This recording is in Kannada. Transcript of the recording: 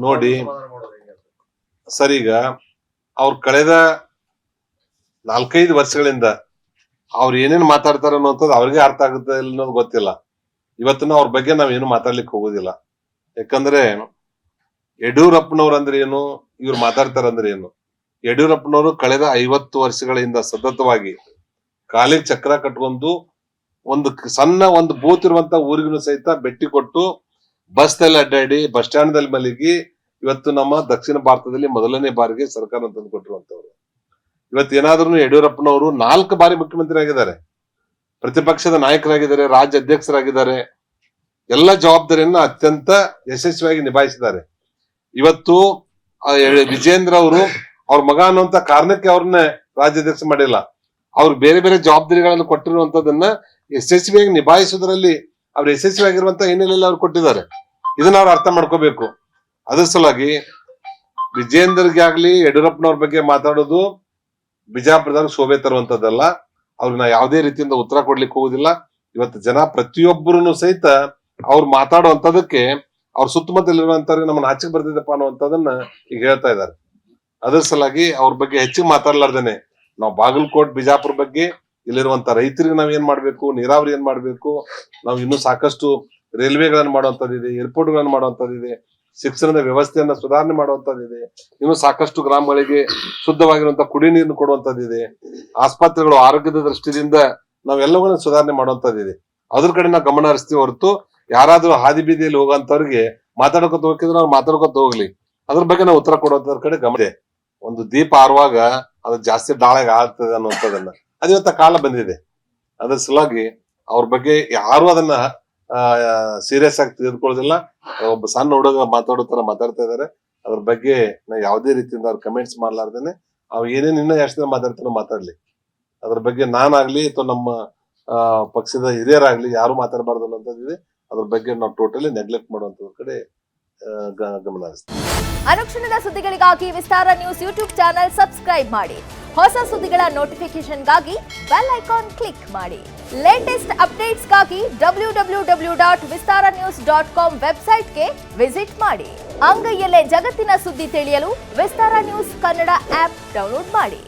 ನೋಡಿ ಸರ್, ಈಗ ಅವ್ರು ಕಳೆದ 4-5 ವರ್ಷಗಳಿಂದ ಅವ್ರು ಏನೇನ್ ಮಾತಾಡ್ತಾರ ಅನ್ನೋಂಥದ್ದು ಅವ್ರಿಗೆ ಅರ್ಥ ಆಗುತ್ತೆ ಅನ್ನೋದು ಗೊತ್ತಿಲ್ಲ. ಇವತ್ತಿನ ಅವ್ರ ಬಗ್ಗೆ ನಾವೇನು ಮಾತಾಡ್ಲಿಕ್ಕೆ ಹೋಗೋದಿಲ್ಲ. ಯಾಕಂದ್ರೆ ಯಡಿಯೂರಪ್ಪನವ್ರು ಅಂದ್ರೆ ಏನು, ಇವ್ರು ಮಾತಾಡ್ತಾರಂದ್ರೆ ಏನು. ಯಡಿಯೂರಪ್ಪನವರು ಕಳೆದ 50 ವರ್ಷಗಳಿಂದ ಸತತವಾಗಿ ಕಾಲಿಗೆ ಚಕ್ರ ಕಟ್ಕೊಂಡು ಒಂದು ಬೂತ್ ಇರುವಂತ ಊರಿಗೂ ಸಹಿತ ಭೇಟಿ ಕೊಟ್ಟು ಬಸ್ ನಲ್ಲಿ ಅಡ್ಡಾಡಿ ಬಸ್ ಸ್ಟ್ಯಾಂಡ್ ದಲ್ಲಿ ಮಲಗಿ ಇವತ್ತು ನಮ್ಮ ದಕ್ಷಿಣ ಭಾರತದಲ್ಲಿ ಮೊದಲನೇ ಬಾರಿಗೆ ಸರ್ಕಾರ ತಂದು ಕೊಟ್ಟಿರುವಂತವ್ರು. ಇವತ್ತೇನಾದ್ರೂ ಯಡಿಯೂರಪ್ಪನವರು 4 ಬಾರಿ ಮುಖ್ಯಮಂತ್ರಿ ಆಗಿದ್ದಾರೆ, ಪ್ರತಿಪಕ್ಷದ ನಾಯಕರಾಗಿದ್ದಾರೆ, ರಾಜ್ಯ ಅಧ್ಯಕ್ಷರಾಗಿದ್ದಾರೆ. ಎಲ್ಲ ಜವಾಬ್ದಾರಿಯನ್ನ ಅತ್ಯಂತ ಯಶಸ್ವಿಯಾಗಿ ನಿಭಾಯಿಸಿದ್ದಾರೆ. ಇವತ್ತು ವಿಜೇಂದ್ರ ಅವರು ಅವ್ರ ಮಗ ಅನ್ನುವಂತ ಕಾರಣಕ್ಕೆ ಅವ್ರನ್ನ ರಾಜ್ಯಾಧ್ಯಕ್ಷ ಮಾಡಿಲ್ಲ. ಅವ್ರು ಬೇರೆ ಬೇರೆ ಜವಾಬ್ದಾರಿಗಳನ್ನು ಕೊಟ್ಟಿರುವಂತದನ್ನ ಯಶಸ್ವಿಯಾಗಿ ನಿಭಾಯಿಸುವುದರಲ್ಲಿ ಅವ್ರು ಯಶಸ್ವಿಯಾಗಿರುವಂತ ಹಿನ್ನೆಲೆಯಲ್ಲಿ ಅವ್ರು ಕೊಟ್ಟಿದ್ದಾರೆ. ಇದನ್ನ ಅವ್ರು ಅರ್ಥ ಮಾಡ್ಕೋಬೇಕು. ಅದ್ರ ಸಲುವಾಗಿ ವಿಜೇಂದ್ರಗೆ ಆಗ್ಲಿ ಯಡಿಯೂರಪ್ಪನವ್ರ ಬಗ್ಗೆ ಮಾತಾಡೋದು ಬಿಜಾಪುರದಾಗ ಶೋಭೆ ತರುವಂತದ್ದಲ್ಲ. ಅವ್ರನ್ನ ಯಾವುದೇ ರೀತಿಯಿಂದ ಉತ್ತರ ಕೊಡ್ಲಿಕ್ಕೆ ಹೋಗುದಿಲ್ಲ. ಇವತ್ತು ಜನ ಪ್ರತಿಯೊಬ್ಬರು ಸಹಿತ ಅವ್ರು ಮಾತಾಡುವಂತದಕ್ಕೆ ಅವ್ರ ಸುತ್ತಮುತ್ತಲಿರುವಂತವ್ರಿಗೆ ನಮ್ಮನ್ನ ಆಚೆಗೆ ಬರ್ತಿದ್ದಪ್ಪ ಅನ್ನುವಂಥದ್ದನ್ನ ಈಗ ಹೇಳ್ತಾ ಇದ್ದಾರೆ. ಅದ್ರ ಸಲುವಾಗಿ ಅವ್ರ ಬಗ್ಗೆ ಹೆಚ್ಚಿಗೆ ಮಾತಾಡ್ಲಾರ್ದೇನೆ ನಾವು ಬಾಗಲಕೋಟ್ ಬಿಜಾಪುರ ಬಗ್ಗೆ ಇಲ್ಲಿರುವಂತ ರೈತರಿಗೆ ನಾವ್ ಏನ್ ಮಾಡ್ಬೇಕು, ನೀರಾವರಿ ಏನ್ ಮಾಡ್ಬೇಕು, ನಾವು ಇನ್ನೂ ಸಾಕಷ್ಟು ರೈಲ್ವೆಗಳನ್ನ ಮಾಡುವಂತದ್ದಿದೆ, ಏರ್ಪೋರ್ಟ್ ಗಳನ್ನ ಮಾಡುವಂತದ್ದಿದೆ, ಶಿಕ್ಷಣದ ವ್ಯವಸ್ಥೆಯನ್ನ ಸುಧಾರಣೆ ಮಾಡುವಂತದ್ದಿದೆ, ಇನ್ನು ಸಾಕಷ್ಟು ಗ್ರಾಮಗಳಿಗೆ ಶುದ್ಧವಾಗಿರುವಂತ ಕುಡಿ ನೀರನ್ನು ಕೊಡುವಂತದ್ದಿದೆ, ಆಸ್ಪತ್ರೆಗಳು ಆರೋಗ್ಯದ ದೃಷ್ಟಿಯಿಂದ ನಾವೆಲ್ಲವನ್ನ ಸುಧಾರಣೆ ಮಾಡುವಂತದ್ದಿದೆ. ಅದ್ರ ಕಡೆ ನಾವು ಗಮನ ಹರಿಸ್ತೀವಿ ಹೊರತು ಯಾರಾದ್ರೂ ಹಾದಿ ಬೀದಿಯಲ್ಲಿ ಹೋಗುವಂತವ್ರಿಗೆ ಮಾತಾಡ್ಕೊತ ಹೋಗಿದ್ರೆ ನಾವು ಮಾತಾಡ್ಕೊತ ಹೋಗ್ಲಿ, ಅದ್ರ ಬಗ್ಗೆ ನಾವು ಉತ್ತರ ಕೊಡುವಂತದ್ರ ಕಡೆ ಗಮನ ಇದೆ. ಒಂದು ದೀಪ ಆರುವಾಗ ಅದು ಜಾಸ್ತಿ ಡಾಳಾಗ ಆಗ್ತದೆ ಅನ್ನುವಂಥದ್ದನ್ನ ಅದು ಇವತ್ತ ಕಾಲ ಬಂದಿದೆ. ಅದ್ರ ಸಲುವಾಗಿ ಅವ್ರ ಬಗ್ಗೆ ಯಾರು ಅದನ್ನ ಸೀರಿಯಸ್ ಆಗಿ ತೆಗೆದುಕೊಳ್ಳೋದಿಲ್ಲ. ಒಬ್ಬ ಸಣ್ಣ ಹುಡುಗ ಮಾತಾಡೋ ತರ ಮಾತಾಡ್ತಾ ಇದಾರೆ. ಅದ್ರ ಬಗ್ಗೆ ನಾ ಯಾವುದೇ ರೀತಿಯಿಂದ ಅವ್ರ ಕಮೆಂಟ್ಸ್ ಮಾಡ್ಲಾರ್ದೇನೆ ಅವ್ ಏನೇನ್ ಇನ್ನ ಎಷ್ಟು ದಿನ ಮಾತಾಡ್ತಾರೋ ಮಾತಾಡ್ಲಿ. ಅದ್ರ ಬಗ್ಗೆ ನಾನಾಗ್ಲಿ ಅಥವಾ ನಮ್ಮ ಪಕ್ಷದ ಹಿರಿಯರಾಗ್ಲಿ ಯಾರು ಮಾತಾಡಬಾರ್ದು ಅನ್ನೋಂಥದ್ದಿದೆ. ಅದ್ರ ಬಗ್ಗೆ ನಾವು ಟೋಟಲಿ ನೆಗ್ಲೆಕ್ಟ್ ಮಾಡುವಂತ ಕಡೆ ಗಮನ ಹರಿಸ್ತೀವಿ. ಅನುಕ್ಷಣದ ಸುದ್ದಿಗಳಿಗಾಗಿ ವಿಸ್ತಾರ ನ್ಯೂಸ್ ಯೂಟ್ಯೂಬ್ ಚಾನೆಲ್ ಸಬ್ಸ್ಕ್ರೈಬ್ ಮಾಡಿ. ಹೊಸ ಸುದ್ದಿಗಳ ನೋಟಿಫಿಕೇಶನ್ಗಾಗಿ ಬೆಲ್ ಐಕಾನ್ ಕ್ಲಿಕ್ ಮಾಡಿ. ಲೇಟೆಸ್ಟ್ ಅಪ್ಡೇಟ್ಸ್ಗಾಗಿ www.vistaranews.com ವೆಬ್ಸೈಟ್ಗೆ ವಿಸಿಟ್ ಮಾಡಿ. ಅಂಗೈಯಲ್ಲೇ ಜಗತ್ತಿನ ಸುದ್ದಿ ತಿಳಿಯಲು ವಿಸ್ತಾರ ನ್ಯೂಸ್ ಕನ್ನಡ ಆಪ್ ಡೌನ್ಲೋಡ್ ಮಾಡಿ.